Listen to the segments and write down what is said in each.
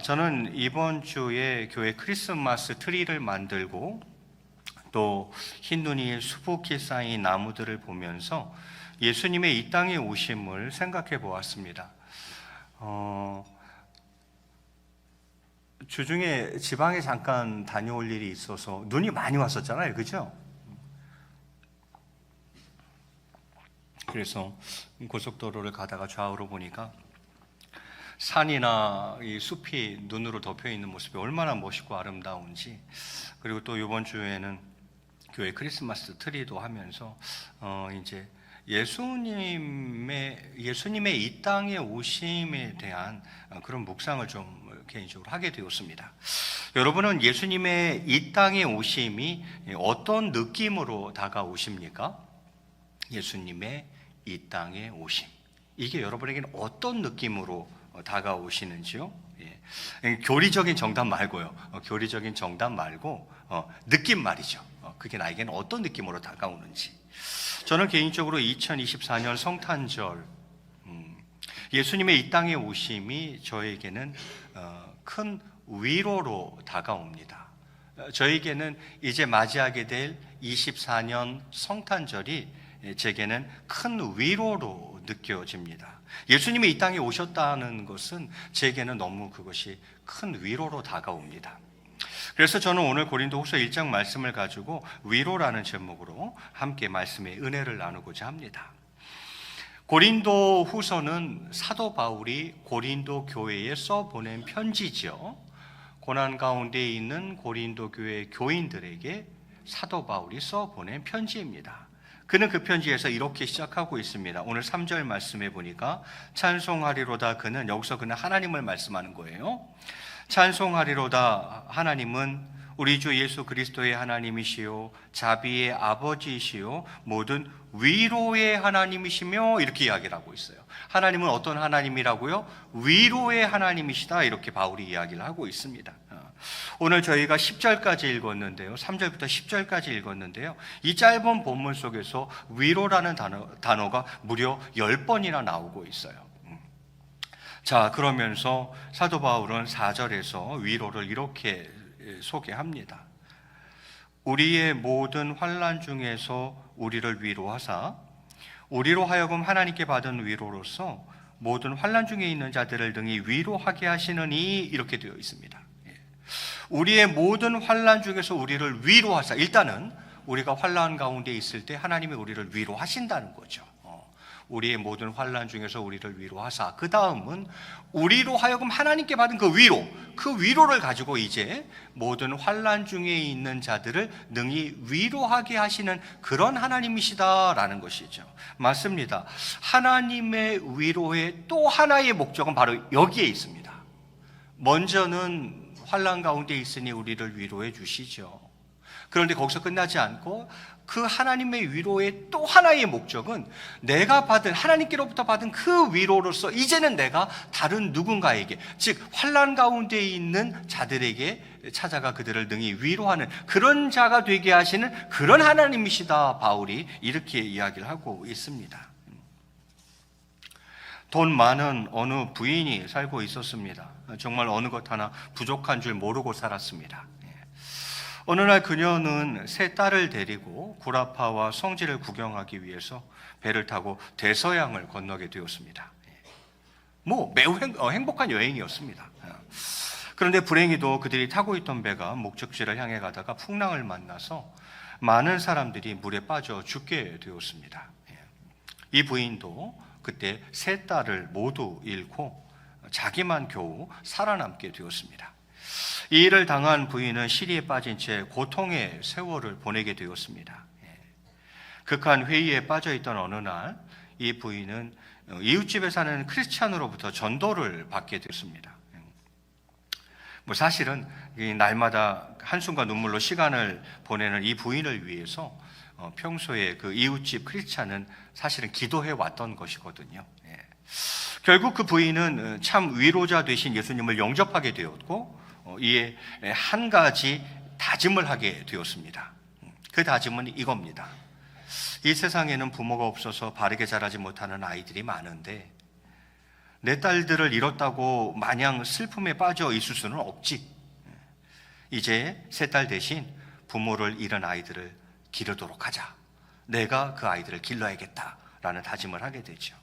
저는 이번 주에 교회 크리스마스 트리를 만들고 또 흰눈이 수북히 쌓인 나무들을 보면서 예수님의 이 땅에 오심을 생각해 보았습니다. 주중에 지방에 잠깐 다녀올 일이 있어서 눈이 많이 왔었잖아요, 그죠? 그래서 고속도로를 가다가 좌우로 보니까 산이나 이 숲이 눈으로 덮여 있는 모습이 얼마나 멋있고 아름다운지, 그리고 또 이번 주에는 교회 크리스마스 트리도 하면서 이제 예수님의 이 땅에 오심에 대한 그런 묵상을 좀 개인적으로 하게 되었습니다. 여러분은 예수님의 이 땅에 오심이 어떤 느낌으로 다가오십니까? 예수님의 이 땅에 오심, 이게 여러분에게는 어떤 느낌으로 다가오시는지요? 교리적인 정답 말고요. 교리적인 정답 말고 느낌 말이죠. 그게 나에게는 어떤 느낌으로 다가오는지. 저는 개인적으로 2024년 성탄절, 예수님의 이 땅에 오심이 저에게는 큰 위로로 다가옵니다. 저에게는 이제 맞이하게 될 24년 성탄절이 제게는 큰 위로로 느껴집니다. 예수님이 이 땅에 오셨다는 것은 제게는 너무 그것이 큰 위로로 다가옵니다. 그래서 저는 오늘 고린도후서 1장 말씀을 가지고 위로라는 제목으로 함께 말씀의 은혜를 나누고자 합니다. 고린도후서는 사도 바울이 고린도 교회에 써보낸 편지죠. 고난 가운데 있는 고린도 교회 교인들에게 사도 바울이 써보낸 편지입니다. 그는 그 편지에서 이렇게 시작하고 있습니다. 오늘 3절 말씀해 보니까 찬송하리로다, 그는, 여기서 그는 하나님을 말씀하는 거예요. 찬송하리로다, 하나님은 우리 주 예수 그리스도의 하나님이시요 자비의 아버지이시요 모든 위로의 하나님이시며, 이렇게 이야기를 하고 있어요. 하나님은 어떤 하나님이라고요? 위로의 하나님이시다, 이렇게 바울이 이야기를 하고 있습니다. 오늘 저희가 10절까지 읽었는데요, 3절부터 10절까지 읽었는데요, 이 짧은 본문 속에서 위로라는 단어가 무려 10번이나 나오고 있어요. 자, 그러면서 사도 바울은 4절에서 위로를 이렇게 소개합니다. 우리의 모든 환난 중에서 우리를 위로하사 우리로 하여금 하나님께 받은 위로로서 모든 환난 중에 있는 자들을 능히 위로하게 하시느니, 이렇게 되어 있습니다. 우리의 모든 환난 중에서 우리를 위로하사, 일단은 우리가 환난 가운데 있을 때 하나님이 우리를 위로하신다는 거죠. 우리의 모든 환난 중에서 우리를 위로하사, 그 다음은 우리로 하여금 하나님께 받은 그 위로를 가지고 이제 모든 환난 중에 있는 자들을 능히 위로하게 하시는 그런 하나님이시다라는 것이죠. 맞습니다. 하나님의 위로의 또 하나의 목적은 바로 여기에 있습니다. 먼저는 환난 가운데 있으니 우리를 위로해 주시죠. 그런데 거기서 끝나지 않고 그 하나님의 위로의 또 하나의 목적은 내가 받은, 하나님께로부터 받은 그 위로로서 이제는 내가 다른 누군가에게, 즉 환난 가운데 있는 자들에게 찾아가 그들을 능히 위로하는 그런 자가 되게 하시는 그런 하나님이시다, 바울이 이렇게 이야기를 하고 있습니다. 돈 많은 어느 부인이 살고 있었습니다. 정말 어느 것 하나 부족한 줄 모르고 살았습니다. 어느 날 그녀는 세 딸을 데리고 구라파와 성지를 구경하기 위해서 배를 타고 대서양을 건너게 되었습니다. 매우 행복한 여행이었습니다. 그런데 불행히도 그들이 타고 있던 배가 목적지를 향해 가다가 풍랑을 만나서 많은 사람들이 물에 빠져 죽게 되었습니다. 이 부인도 그때 세 딸을 모두 잃고 자기만 겨우 살아남게 되었습니다. 이 일을 당한 부인은 시리에 빠진 채 고통의 세월을 보내게 되었습니다. 극한 회의에 빠져있던 어느 날 이 부인은 이웃집에 사는 크리스찬으로부터 전도를 받게 됐습니다. 사실은 날마다 한숨과 눈물로 시간을 보내는 이 부인을 위해서 평소에 그 이웃집 크리스찬은 사실은 기도해 왔던 것이거든요. 결국 그 부인은 참 위로자 되신 예수님을 영접하게 되었고, 이에 한 가지 다짐을 하게 되었습니다. 그 다짐은 이겁니다. 이 세상에는 부모가 없어서 바르게 자라지 못하는 아이들이 많은데 내 딸들을 잃었다고 마냥 슬픔에 빠져 있을 수는 없지. 이제 새 딸 대신 부모를 잃은 아이들을 기르도록 하자. 내가 그 아이들을 길러야겠다라는 다짐을 하게 되죠.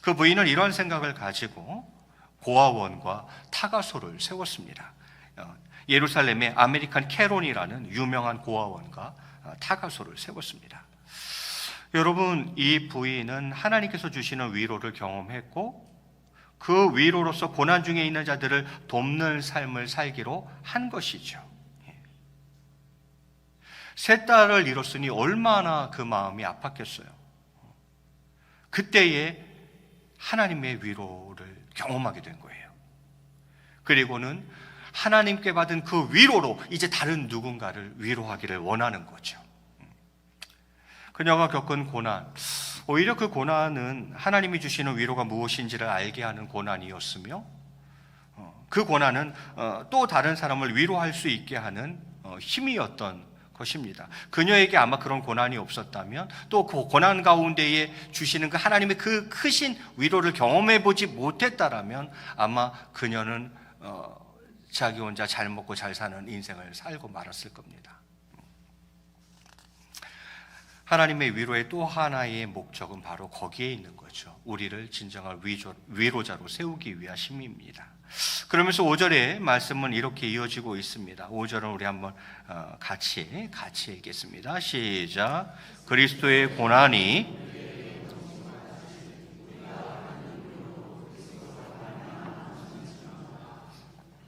그 부인은 이런 생각을 가지고 고아원과 타가소를 세웠습니다. 예루살렘의 아메리칸 캐론이라는 유명한 고아원과 타가소를 세웠습니다. 여러분, 이 부인은 하나님께서 주시는 위로를 경험했고 그 위로로서 고난 중에 있는 자들을 돕는 삶을 살기로 한 것이죠. 세 딸을 잃었으니 얼마나 그 마음이 아팠겠어요. 그때에 하나님의 위로를 경험하게 된 거예요. 그리고는 하나님께 받은 그 위로로 이제 다른 누군가를 위로하기를 원하는 거죠. 그녀가 겪은 고난, 오히려 그 고난은 하나님이 주시는 위로가 무엇인지를 알게 하는 고난이었으며 그 고난은 또 다른 사람을 위로할 수 있게 하는 힘이었던 것입니다. 그녀에게 아마 그런 고난이 없었다면 또 그 고난 가운데에 주시는 그 하나님의 그 크신 위로를 경험해 보지 못했다라면 아마 그녀는 자기 혼자 잘 먹고 잘 사는 인생을 살고 말았을 겁니다. 하나님의 위로의 또 하나의 목적은 바로 거기에 있는 거죠. 우리를 진정한 위로자로 세우기 위하심입니다. 그러면서 5절의 말씀은 이렇게 이어지고 있습니다. 5절은 우리 한번 같이 읽겠습니다. 시작. 그리스도의 고난이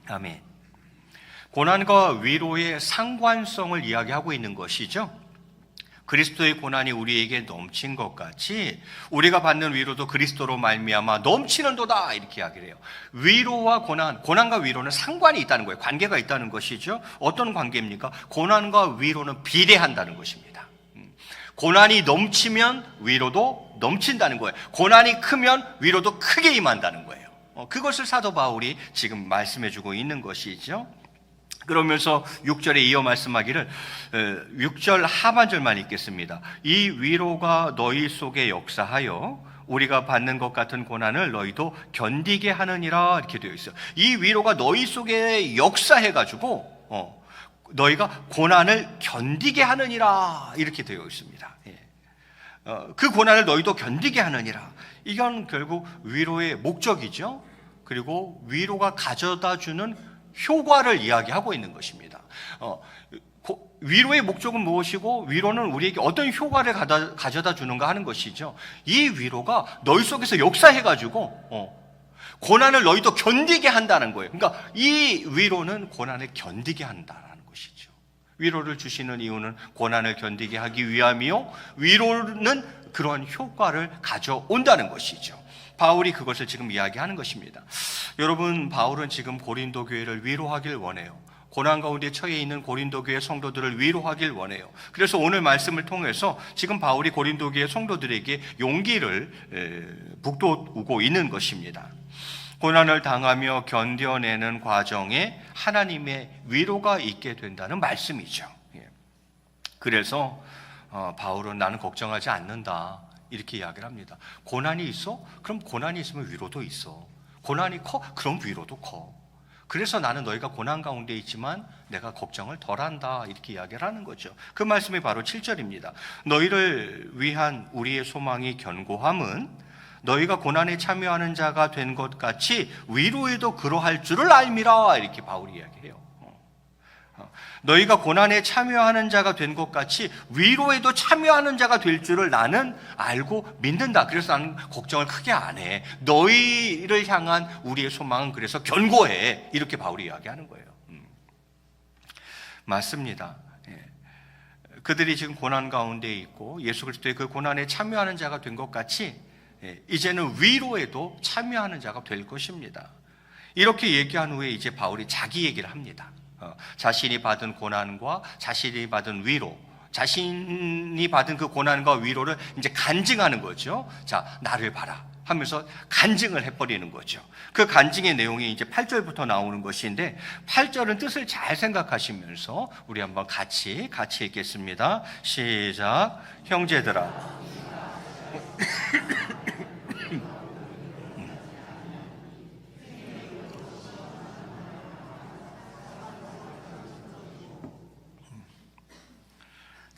아멘. 고난과 위로의 상관성을 이야기하고 있는 것이죠. 그리스도의 고난이 우리에게 넘친 것 같이 우리가 받는 위로도 그리스도로 말미암아 넘치는도다 이렇게 이야기를 해요. 위로와 고난과 위로는 상관이 있다는 거예요. 관계가 있다는 것이죠. 어떤 관계입니까? 고난과 위로는 비례한다는 것입니다. 고난이 넘치면 위로도 넘친다는 거예요. 고난이 크면 위로도 크게 임한다는 거예요. 그것을 사도 바울이 지금 말씀해주고 있는 것이죠. 그러면서 6절에 이어 말씀하기를 6절 하반절만 읽겠습니다. 이 위로가 너희 속에 역사하여 우리가 받는 것 같은 고난을 너희도 견디게 하느니라 이렇게 되어 있어요. 이 위로가 너희 속에 역사해가지고 너희가 고난을 견디게 하느니라 이렇게 되어 있습니다. 그 고난을 너희도 견디게 하느니라. 이건 결국 위로의 목적이죠. 그리고 위로가 가져다주는 효과를 이야기하고 있는 것입니다. 위로의 목적은 무엇이고 위로는 우리에게 어떤 효과를 가져다 주는가 하는 것이죠. 이 위로가 너희 속에서 역사해가지고 고난을 너희도 견디게 한다는 거예요. 그러니까 이 위로는 고난을 견디게 한다는 것이죠. 위로를 주시는 이유는 고난을 견디게 하기 위함이요, 위로는 그런 효과를 가져온다는 것이죠. 바울이 그것을 지금 이야기하는 것입니다. 여러분, 바울은 지금 고린도 교회를 위로하길 원해요. 고난 가운데 처해 있는 고린도 교회 성도들을 위로하길 원해요. 그래서 오늘 말씀을 통해서 지금 바울이 고린도 교회 성도들에게 용기를 북돋우고 있는 것입니다. 고난을 당하며 견뎌내는 과정에 하나님의 위로가 있게 된다는 말씀이죠. 그래서 바울은 나는 걱정하지 않는다 이렇게 이야기를 합니다. 고난이 있어? 그럼 고난이 있으면 위로도 있어. 고난이 커? 그럼 위로도 커. 그래서 나는 너희가 고난 가운데 있지만 내가 걱정을 덜한다 이렇게 이야기를 하는 거죠. 그 말씀이 바로 7절입니다. 너희를 위한 우리의 소망이 견고함은 너희가 고난에 참여하는 자가 된 것 같이 위로에도 그러할 줄을 알미라 이렇게 바울이 이야기해요. 너희가 고난에 참여하는 자가 된 것 같이 위로에도 참여하는 자가 될 줄을 나는 알고 믿는다. 그래서 나는 걱정을 크게 안 해. 너희를 향한 우리의 소망은 그래서 견고해. 이렇게 바울이 이야기하는 거예요. 맞습니다. 그들이 지금 고난 가운데 있고 예수 그리스도의 그 고난에 참여하는 자가 된 것 같이 이제는 위로에도 참여하는 자가 될 것입니다. 이렇게 얘기한 후에 이제 바울이 자기 얘기를 합니다. 자신이 받은 고난과 자신이 받은 위로, 자신이 받은 그 고난과 위로를 이제 간증하는 거죠. 자, 나를 봐라 하면서 간증을 해버리는 거죠. 그 간증의 내용이 이제 8절부터 나오는 것인데 8절은 뜻을 잘 생각하시면서 우리 한번 같이 읽겠습니다. 시작. 형제들아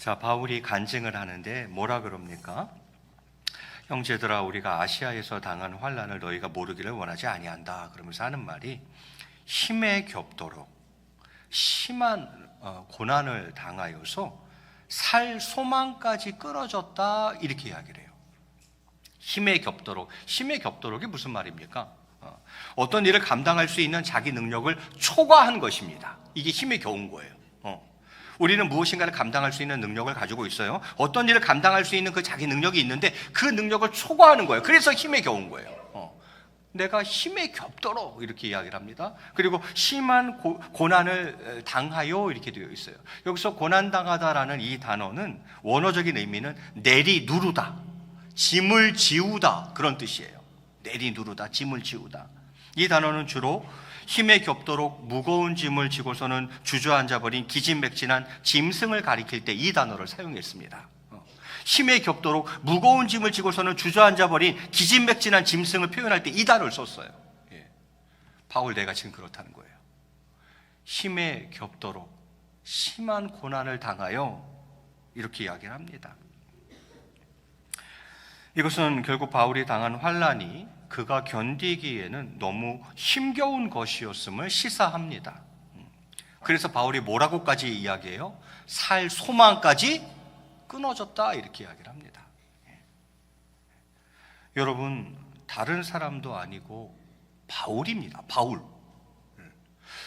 자, 바울이 간증을 하는데 뭐라 그럽니까? 형제들아, 우리가 아시아에서 당한 환난을 너희가 모르기를 원하지 아니한다. 그러면서 하는 말이 힘에 겹도록 심한 고난을 당하여서 살 소망까지 끊어졌다, 이렇게 이야기를 해요. 힘에 겹도록. 힘에 겹도록이 무슨 말입니까? 어떤 일을 감당할 수 있는 자기 능력을 초과한 것입니다. 이게 힘에 겨운 거예요. 우리는 무엇인가를 감당할 수 있는 능력을 가지고 있어요. 어떤 일을 감당할 수 있는 그 자기 능력이 있는데 그 능력을 초과하는 거예요. 그래서 힘에 겨운 거예요. 내가 힘에 겹도록 이렇게 이야기를 합니다. 그리고 심한 고난을 당하여 이렇게 되어 있어요. 여기서 고난당하다라는 이 단어는 원어적인 의미는 내리누르다, 짐을 지우다, 그런 뜻이에요. 내리누르다, 짐을 지우다. 이 단어는 주로 힘에 겹도록 무거운 짐을 지고서는 주저앉아버린 기진맥진한 짐승을 가리킬 때 이 단어를 사용했습니다. 힘에 겹도록 무거운 짐을 지고서는 주저앉아버린 기진맥진한 짐승을 표현할 때 이 단어를 썼어요. 바울 내가 지금 그렇다는 거예요. 힘에 겹도록 심한 고난을 당하여 이렇게 이야기를 합니다. 이것은 결국 바울이 당한 환난이 그가 견디기에는 너무 힘겨운 것이었음을 시사합니다. 그래서 바울이 뭐라고까지 이야기해요? 살 소망까지 끊어졌다, 이렇게 이야기를 합니다. 여러분, 다른 사람도 아니고 바울입니다. 바울.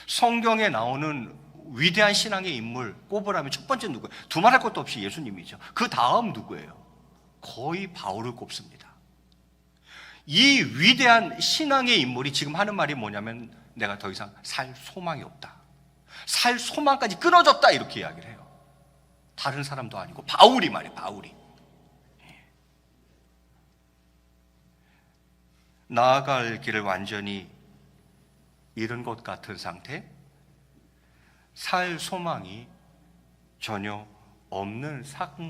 성경에 나오는 위대한 신앙의 인물 꼽으라면 첫 번째 누구예요? 두말할 것도 없이 예수님이죠. 그 다음 누구예요? 거의 바울을 꼽습니다. 이 위대한 신앙의 인물이 지금 하는 말이 뭐냐면 내가 더 이상 살 소망이 없다, 살 소망까지 끊어졌다, 이렇게 이야기를 해요. 다른 사람도 아니고 바울이 말이에요. 바울이. 나아갈 길을 완전히 잃은 것 같은 상태, 살 소망이 전혀 없는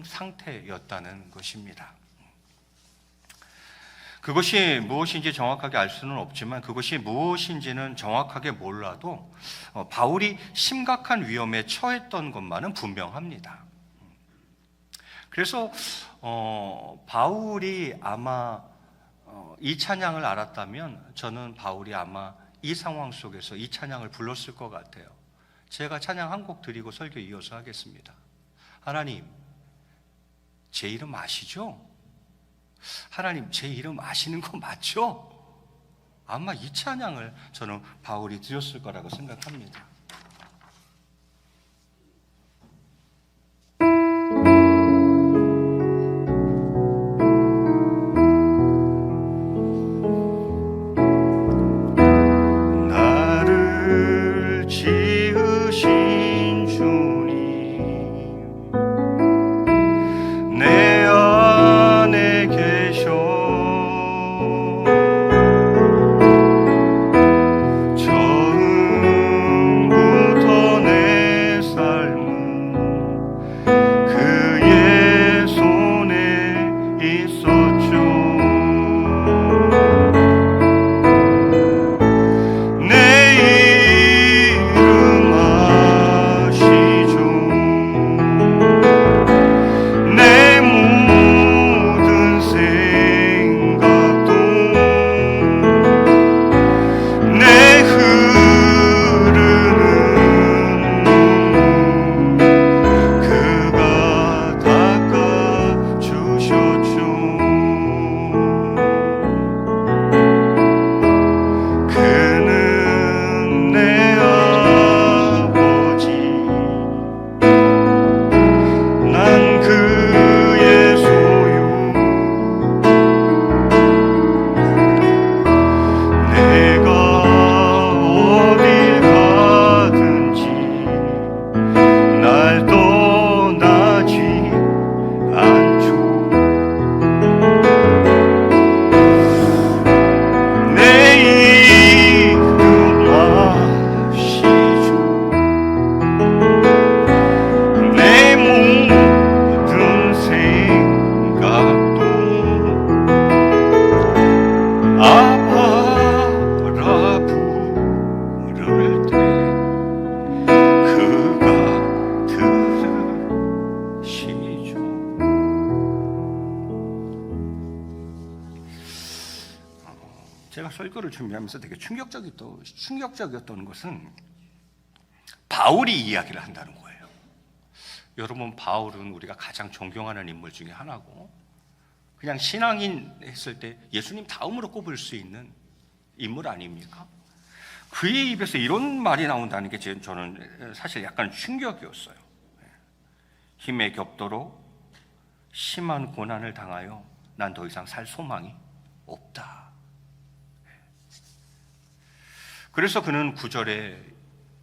상태였다는 것입니다. 그것이 무엇인지 정확하게 알 수는 없지만 그것이 무엇인지는 정확하게 몰라도 바울이 심각한 위험에 처했던 것만은 분명합니다. 그래서 바울이 아마 이 찬양을 알았다면 저는 바울이 아마 이 상황 속에서 이 찬양을 불렀을 것 같아요. 제가 찬양 한 곡 드리고 설교 이어서 하겠습니다. 하나님, 제 이름 아시죠? 하나님, 제 이름 아시는 거 맞죠? 아마 이 찬양을 저는 바울이 드렸을 거라고 생각합니다. 나를 지으신 주님, 내 안에 계셔 처음 설교를 준비하면서 되게 충격적이었던 것은 바울이 이야기를 한다는 거예요. 여러분, 바울은 우리가 가장 존경하는 인물 중에 하나고, 그냥 신앙인 했을 때 예수님 다음으로 꼽을 수 있는 인물 아닙니까? 그의 입에서 이런 말이 나온다는 게 저는 사실 약간 충격이었어요. 힘에 겹도록 심한 고난을 당하여 난 더 이상 살 소망이 없다. 그래서 그는 9절에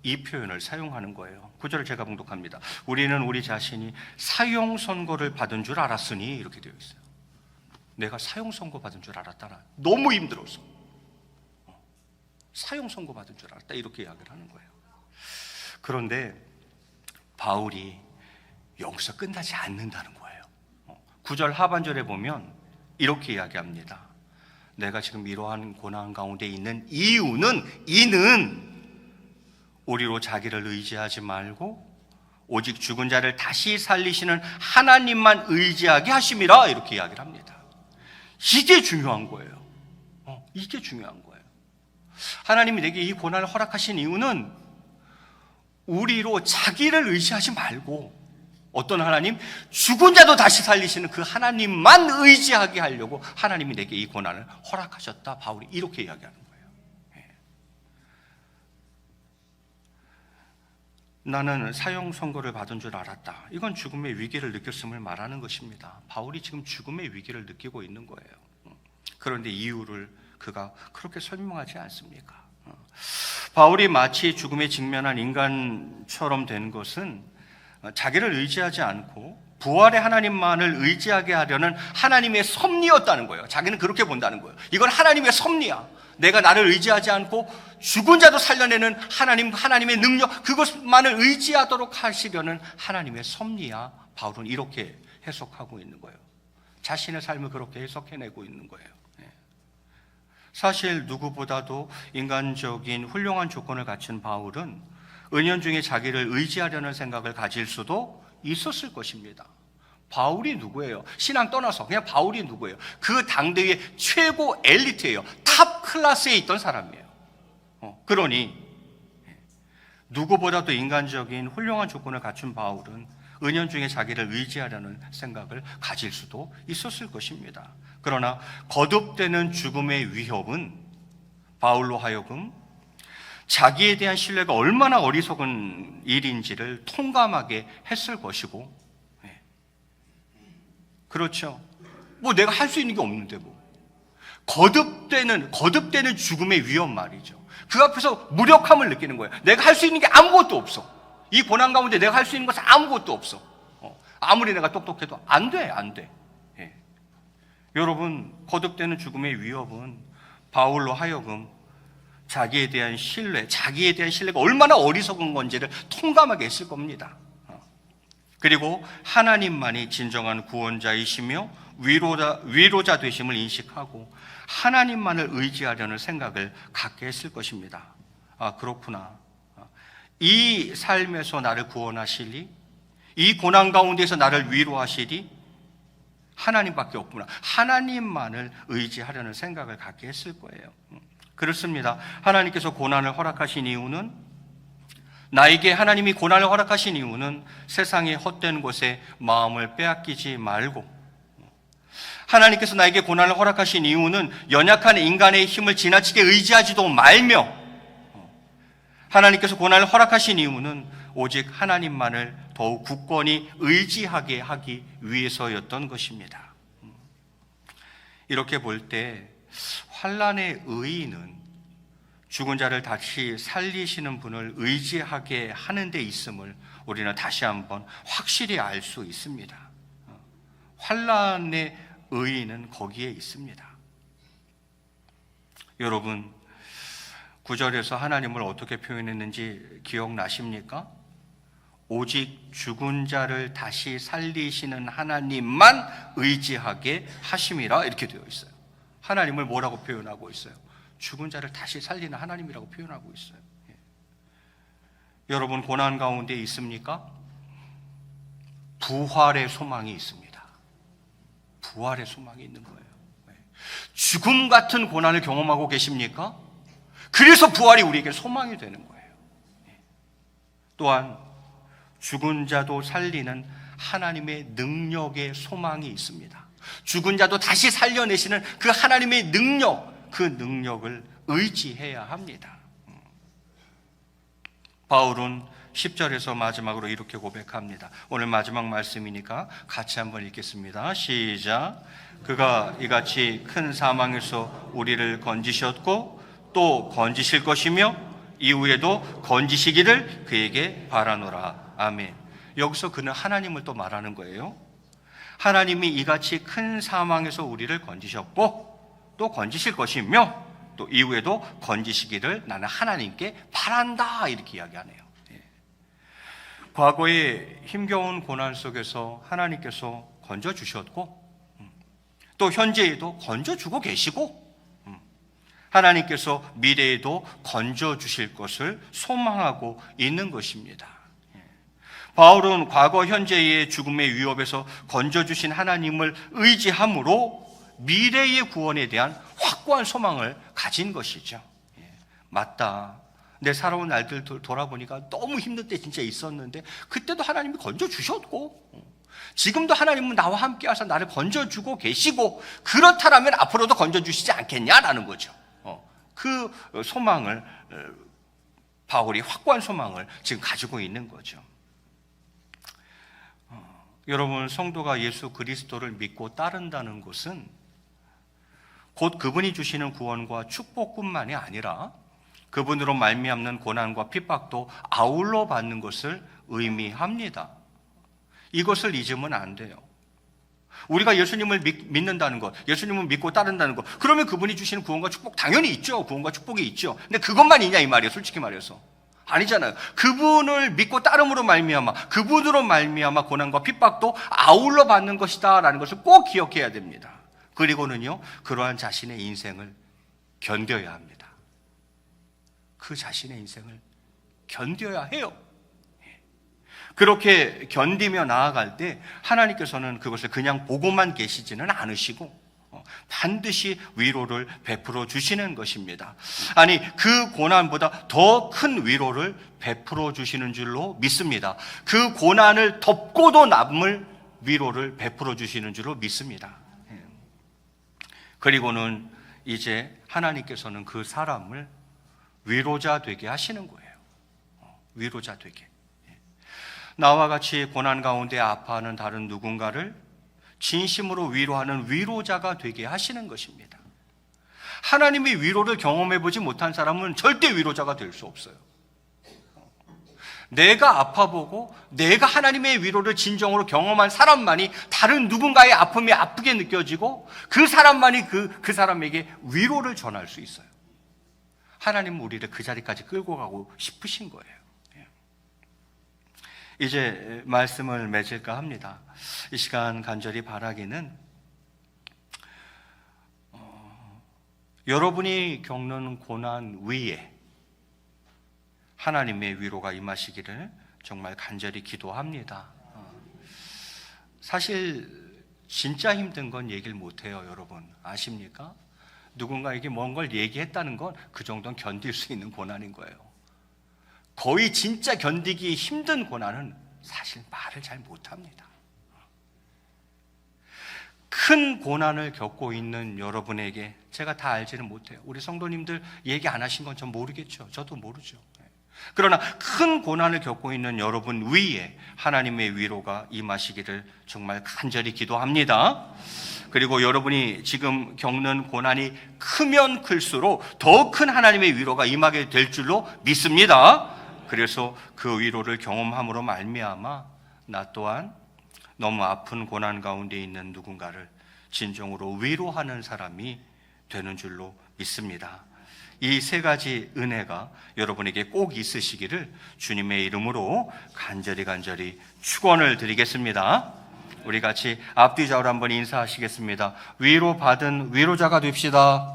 이 표현을 사용하는 거예요. 9절을 제가 봉독합니다. 우리는 우리 자신이 사형 선고를 받은 줄 알았으니, 이렇게 되어 있어요. 내가 사형 선고 받은 줄 알았다. 너무 힘들어서 사형 선고 받은 줄 알았다, 이렇게 이야기를 하는 거예요. 그런데 바울이 여기서 끝나지 않는다는 거예요. 9절 하반절에 보면 이렇게 이야기합니다. 내가 지금 이러한 고난 가운데 있는 이는 우리로 자기를 의지하지 말고 오직 죽은 자를 다시 살리시는 하나님만 의지하게 하심이라, 이렇게 이야기를 합니다. 이게 중요한 거예요. 이게 중요한 거예요. 하나님이 내게 이 고난을 허락하신 이유는 우리로 자기를 의지하지 말고 어떤 하나님? 죽은 자도 다시 살리시는 그 하나님만 의지하게 하려고 하나님이 내게 이 고난을 허락하셨다. 바울이 이렇게 이야기하는 거예요. 나는 사형 선고를 받은 줄 알았다. 이건 죽음의 위기를 느꼈음을 말하는 것입니다. 바울이 지금 죽음의 위기를 느끼고 있는 거예요. 그런데 이유를 그가 그렇게 설명하지 않습니까? 바울이 마치 죽음에 직면한 인간처럼 된 것은 자기를 의지하지 않고 부활의 하나님만을 의지하게 하려는 하나님의 섭리였다는 거예요. 자기는 그렇게 본다는 거예요. 이건 하나님의 섭리야. 내가 나를 의지하지 않고 죽은 자도 살려내는 하나님의 능력, 그것만을 의지하도록 하시려는 하나님의 섭리야. 바울은 이렇게 해석하고 있는 거예요. 자신의 삶을 그렇게 해석해내고 있는 거예요. 사실 누구보다도 인간적인 훌륭한 조건을 갖춘 바울은 은연중에 자기를 의지하려는 생각을 가질 수도 있었을 것입니다. 바울이 누구예요? 신앙 떠나서 그냥 바울이 누구예요? 그 당대의 최고 엘리트예요. 탑 클래스에 있던 사람이에요. 그러니 누구보다도 인간적인 훌륭한 조건을 갖춘 바울은 은연중에 자기를 의지하려는 생각을 가질 수도 있었을 것입니다. 그러나 거듭되는 죽음의 위협은 바울로 하여금 자기에 대한 신뢰가 얼마나 어리석은 일인지를 통감하게 했을 것이고, 그렇죠. 뭐 내가 할 수 있는 게 없는데 뭐. 거듭되는 죽음의 위협 말이죠. 그 앞에서 무력함을 느끼는 거예요. 내가 할 수 있는 게 아무것도 없어. 이 고난 가운데 내가 할 수 있는 것은 아무것도 없어. 아무리 내가 똑똑해도 안 돼. 여러분, 거듭되는 죽음의 위협은 바울로 하여금 자기에 대한 신뢰가 얼마나 어리석은 건지를 통감하게 했을 겁니다. 그리고 하나님만이 진정한 구원자이시며 위로자 되심을 인식하고 하나님만을 의지하려는 생각을 갖게 했을 것입니다. 아, 그렇구나. 이 삶에서 나를 구원하시리, 이 고난 가운데서 나를 위로하시리 하나님밖에 없구나. 하나님만을 의지하려는 생각을 갖게 했을 거예요. 그렇습니다. 하나님께서 고난을 허락하신 이유는, 나에게 하나님이 고난을 허락하신 이유는 세상의 헛된 곳에 마음을 빼앗기지 말고, 하나님께서 나에게 고난을 허락하신 이유는 연약한 인간의 힘을 지나치게 의지하지도 말며, 하나님께서 고난을 허락하신 이유는 오직 하나님만을 더욱 굳건히 의지하게 하기 위해서였던 것입니다. 이렇게 볼 때 환난의 의의는 죽은 자를 다시 살리시는 분을 의지하게 하는 데 있음을 우리는 다시 한번 확실히 알 수 있습니다. 환난의 의의는 거기에 있습니다. 여러분, 9절에서 하나님을 어떻게 표현했는지 기억나십니까? 오직 죽은 자를 다시 살리시는 하나님만 의지하게 하심이라, 이렇게 되어 있어요. 하나님을 뭐라고 표현하고 있어요? 죽은 자를 다시 살리는 하나님이라고 표현하고 있어요. 여러분, 고난 가운데 있습니까? 부활의 소망이 있습니다. 부활의 소망이 있는 거예요. 죽음 같은 고난을 경험하고 계십니까? 그래서 부활이 우리에게 소망이 되는 거예요. 또한 죽은 자도 살리는 하나님의 능력의 소망이 있습니다. 죽은 자도 다시 살려내시는 그 하나님의 능력, 그 능력을 의지해야 합니다. 바울은 10절에서 마지막으로 이렇게 고백합니다. 오늘 마지막 말씀이니까 같이 한번 읽겠습니다. 시작. 그가 이같이 큰 사망에서 우리를 건지셨고 또 건지실 것이며 이후에도 건지시기를 그에게 바라노라. 아멘. 여기서 그는 하나님을 또 말하는 거예요. 하나님이 이같이 큰 사망에서 우리를 건지셨고 또 건지실 것이며 또 이후에도 건지시기를 나는 하나님께 바란다, 이렇게 이야기하네요. 과거의 힘겨운 고난 속에서 하나님께서 건져주셨고 또 현재에도 건져주고 계시고 하나님께서 미래에도 건져주실 것을 소망하고 있는 것입니다. 바울은 과거 현재의 죽음의 위협에서 건져주신 하나님을 의지함으로 미래의 구원에 대한 확고한 소망을 가진 것이죠. 맞다. 내 살아온 날들 돌아보니까 너무 힘든 때 진짜 있었는데 그때도 하나님이 건져주셨고 지금도 하나님은 나와 함께 하셔서 나를 건져주고 계시고 그렇다면 앞으로도 건져주시지 않겠냐라는 거죠. 그 소망을 바울이 확고한 소망을 지금 가지고 있는 거죠. 여러분, 성도가 예수 그리스도를 믿고 따른다는 것은 곧 그분이 주시는 구원과 축복뿐만이 아니라 그분으로 말미암는 고난과 핍박도 아울러 받는 것을 의미합니다. 이것을 잊으면 안 돼요. 우리가 예수님을 믿는다는 것, 예수님을 믿고 따른다는 것, 그러면 그분이 주시는 구원과 축복 당연히 있죠. 구원과 축복이 있죠. 근데 그것만 있냐 이 말이에요. 솔직히 말해서 아니잖아요. 그분을 믿고 따름으로 말미암아, 그분으로 말미암아 고난과 핍박도 아울러 받는 것이다라는 것을 꼭 기억해야 됩니다. 그리고는요, 그러한 자신의 인생을 견뎌야 합니다. 그 자신의 인생을 견뎌야 해요. 그렇게 견디며 나아갈 때 하나님께서는 그것을 그냥 보고만 계시지는 않으시고 반드시 위로를 베풀어 주시는 것입니다. 아니, 그 고난보다 더 큰 위로를 베풀어 주시는 줄로 믿습니다. 그 고난을 덮고도 남을 위로를 베풀어 주시는 줄로 믿습니다. 그리고는 이제 하나님께서는 그 사람을 위로자 되게 하시는 거예요. 위로자 되게. 나와 같이 고난 가운데 아파하는 다른 누군가를 진심으로 위로하는 위로자가 되게 하시는 것입니다. 하나님의 위로를 경험해보지 못한 사람은 절대 위로자가 될 수 없어요. 내가 아파보고 내가 하나님의 위로를 진정으로 경험한 사람만이 다른 누군가의 아픔이 아프게 느껴지고 그 사람만이 그 사람에게 위로를 전할 수 있어요. 하나님은 우리를 그 자리까지 끌고 가고 싶으신 거예요. 이제 말씀을 맺을까 합니다. 이 시간 간절히 바라기는 여러분이 겪는 고난 위에 하나님의 위로가 임하시기를 정말 간절히 기도합니다. 사실 진짜 힘든 건 얘기를 못해요. 여러분 아십니까? 누군가에게 뭔 걸 얘기했다는 건 그 정도는 견딜 수 있는 고난인 거예요. 거의 진짜 견디기 힘든 고난은 사실 말을 잘 못합니다. 큰 고난을 겪고 있는 여러분에게 제가 다 알지는 못해요. 우리 성도님들 얘기 안 하신 건 전 모르겠죠. 저도 모르죠. 그러나 큰 고난을 겪고 있는 여러분 위에 하나님의 위로가 임하시기를 정말 간절히 기도합니다. 그리고 여러분이 지금 겪는 고난이 크면 클수록 더 큰 하나님의 위로가 임하게 될 줄로 믿습니다. 그래서 그 위로를 경험함으로 말미암아 나 또한 너무 아픈 고난 가운데 있는 누군가를 진정으로 위로하는 사람이 되는 줄로 믿습니다. 이 세 가지 은혜가 여러분에게 꼭 있으시기를 주님의 이름으로 간절히 축원을 드리겠습니다. 우리 같이 앞뒤 좌우로 한번 인사하시겠습니다. 위로받은 위로자가 됩시다.